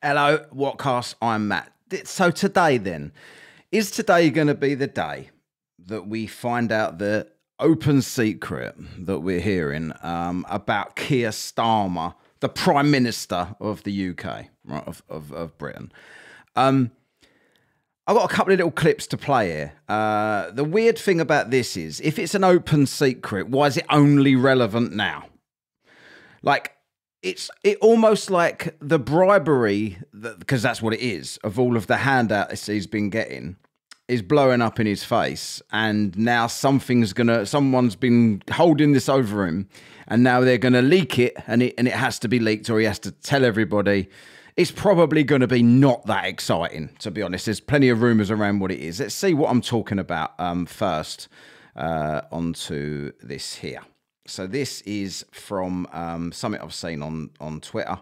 Hello, Whatcast, I'm Matt. So today then, is today going to be the day that we find out the open secret that we're hearing about Kier Starmer, the Prime Minister of the UK, right, of Britain? I've got a couple of little clips to play here. The weird thing about this is, if it's an open secret, why is it only relevant now? Like, It almost like the bribery, because that's what it is, of all of the handouts he's been getting, is blowing up in his face. And now someone's been holding this over him, and now they're going to leak it, and it has to be leaked, or he has to tell everybody. It's probably going to be not that exciting, to be honest. There's plenty of rumours around what it is. Let's see what I'm talking about first onto this here. So this is from something I've seen on Twitter,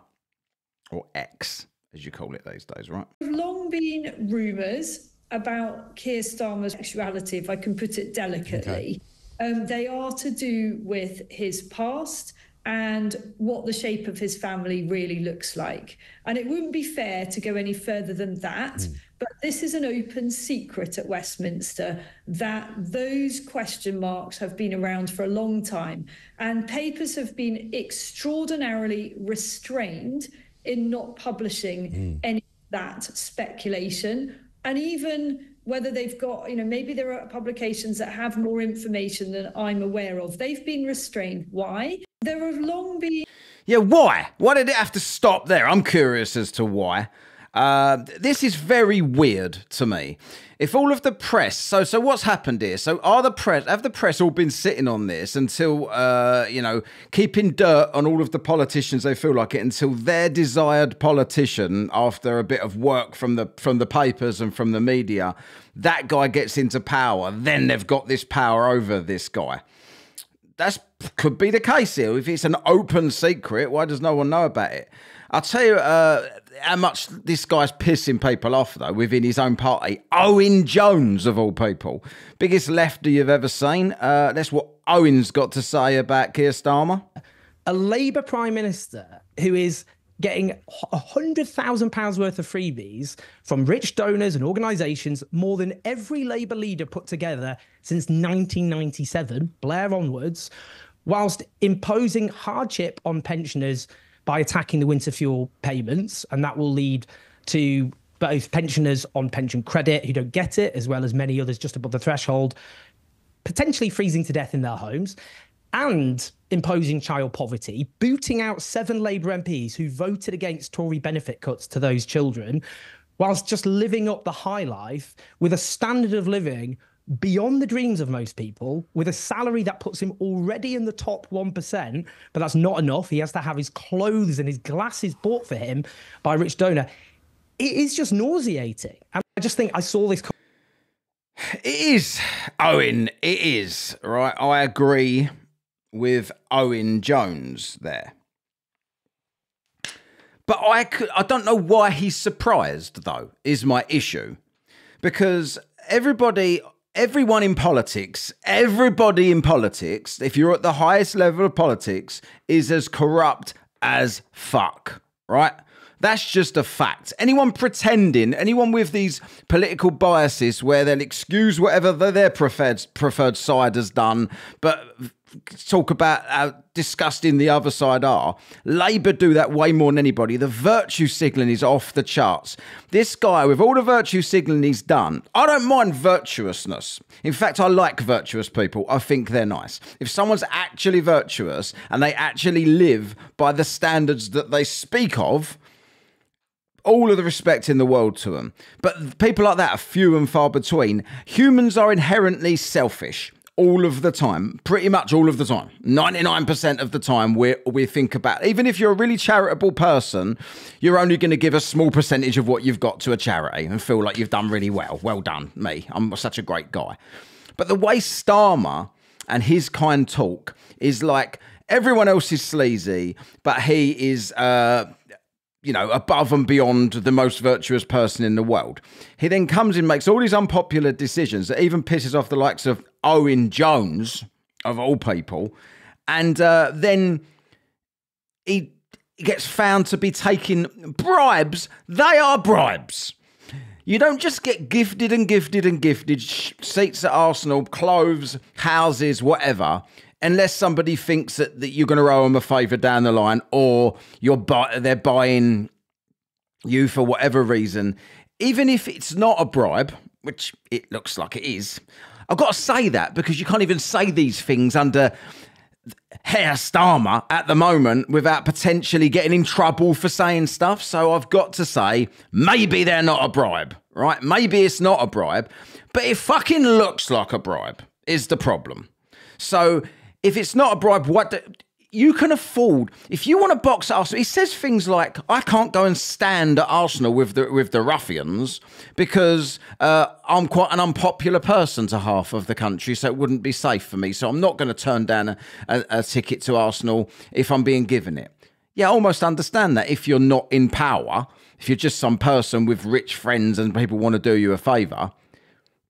or X, as you call it these days, right? There have long been rumours about Kier Starmer's sexuality, if I can put it delicately. Okay. They are to do with his past and what the shape of his family really looks like. And it wouldn't be fair to go any further than that. But this is an open secret at Westminster that those question marks have been around for a long time. And papers have been extraordinarily restrained in not publishing any of that speculation. And even whether they've got, maybe there are publications that have more information than I'm aware of. They've been restrained. Why? There have long been... Yeah, why? Why did it have to stop there? I'm curious as to why. This is very weird to me. If all of the press, so what's happened here? So have the press all been sitting on this until, keeping dirt on all of the politicians they feel like it, until their desired politician, after a bit of work from the papers and from the media, that guy gets into power, then they've got this power over this guy. That could be the case here. If it's an open secret, why does no one know about it? I'll tell you how much this guy's pissing people off, though, within his own party. Owen Jones, of all people. Biggest lefty you've ever seen. That's what Owen's got to say about Kier Starmer. A Labour Prime Minister who is getting £100,000 worth of freebies from rich donors and organisations, more than every Labour leader put together since 1997, Blair onwards, whilst imposing hardship on pensioners by attacking the winter fuel payments. And that will lead to both pensioners on pension credit who don't get it, as well as many others just above the threshold, potentially freezing to death in their homes, and imposing child poverty, booting out 7 Labour MPs who voted against Tory benefit cuts to those children, whilst just living up the high life with a standard of living beyond the dreams of most people, with a salary that puts him already in the top 1%, but that's not enough. He has to have his clothes and his glasses bought for him by a rich donor. It is just nauseating. I just think I saw this. It is, Owen, it is, right? I agree with Owen Jones there. But I don't know why he's surprised, though, is my issue. Because everybody in politics, if you're at the highest level of politics, is as corrupt as fuck, right? That's just a fact. Anyone with these political biases where they'll excuse whatever their preferred side has done, but talk about how disgusting the other side are. Labour do that way more than anybody. The virtue signalling is off the charts. This guy, with all the virtue signalling he's done, I don't mind virtuousness. In fact, I like virtuous people. I think they're nice. If someone's actually virtuous and they actually live by the standards that they speak of, all of the respect in the world to them. But people like that are few and far between. Humans are inherently selfish. All of the time, pretty much all of the time, 99% of the time, we think about, even if you're a really charitable person, you're only going to give a small percentage of what you've got to a charity and feel like you've done really well. Well done, me. I'm such a great guy. But the way Starmer and his kind talk is like everyone else is sleazy, but he is above and beyond the most virtuous person in the world. He then comes in, makes all these unpopular decisions that even pisses off the likes of Owen Jones, of all people. And then he gets found to be taking bribes, they are bribes. You don't just get gifted and gifted and gifted seats at Arsenal, clothes, houses, whatever, unless somebody thinks that you're going to owe them a favour down the line, or they're buying you for whatever reason. Even if it's not a bribe, which it looks like it is, I've got to say that because you can't even say these things under Kier Starmer at the moment without potentially getting in trouble for saying stuff. So I've got to say, maybe they're not a bribe, right? Maybe it's not a bribe, but it fucking looks like a bribe is the problem. So if it's not a bribe, you can afford, if you want to box at Arsenal, he says things like, I can't go and stand at Arsenal with the ruffians because I'm quite an unpopular person to half of the country, so it wouldn't be safe for me. So I'm not going to turn down a ticket to Arsenal if I'm being given it. Yeah, I almost understand that if you're not in power, if you're just some person with rich friends and people want to do you a favour.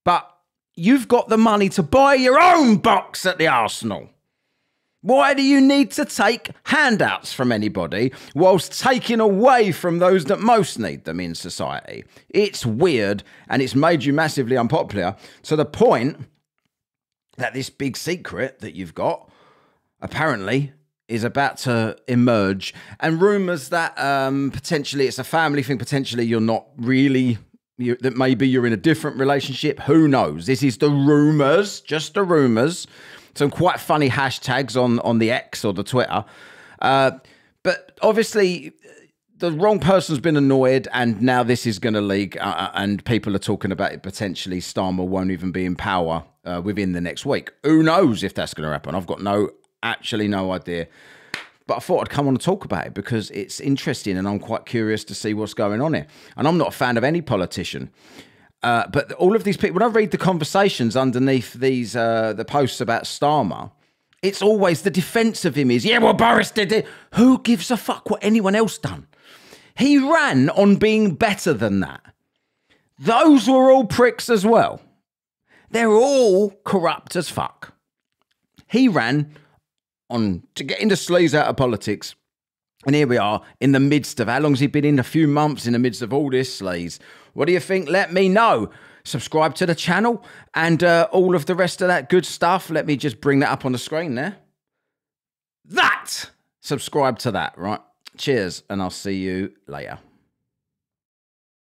But you've got the money to buy your own box at the Arsenal. Why do you need to take handouts from anybody whilst taking away from those that most need them in society? It's weird, and it's made you massively unpopular to the point that this big secret that you've got apparently is about to emerge, and rumours that potentially it's a family thing, potentially you're not really, that maybe you're in a different relationship. Who knows? This is the rumours, just the rumours. Some quite funny hashtags on the X or the Twitter. But obviously, the wrong person's been annoyed, and now this is going to leak, and people are talking about it potentially. Starmer won't even be in power within the next week. Who knows if that's going to happen? I've got no idea. But I thought I'd come on and talk about it because it's interesting, and I'm quite curious to see what's going on here. And I'm not a fan of any politician. But all of these people, when I read the conversations underneath these the posts about Starmer, it's always the defence of him is, yeah, well, Boris did it. Who gives a fuck what anyone else done? He ran on being better than that. Those were all pricks as well. They're all corrupt as fuck. He ran on to get into sleaze out of politics. And here we are in the midst of, how long's he been in? A few months in the midst of all this sleaze. What do you think? Let me know. Subscribe to the channel and all of the rest of that good stuff. Let me just bring that up on the screen there. Subscribe to that, right? Cheers, and I'll see you later.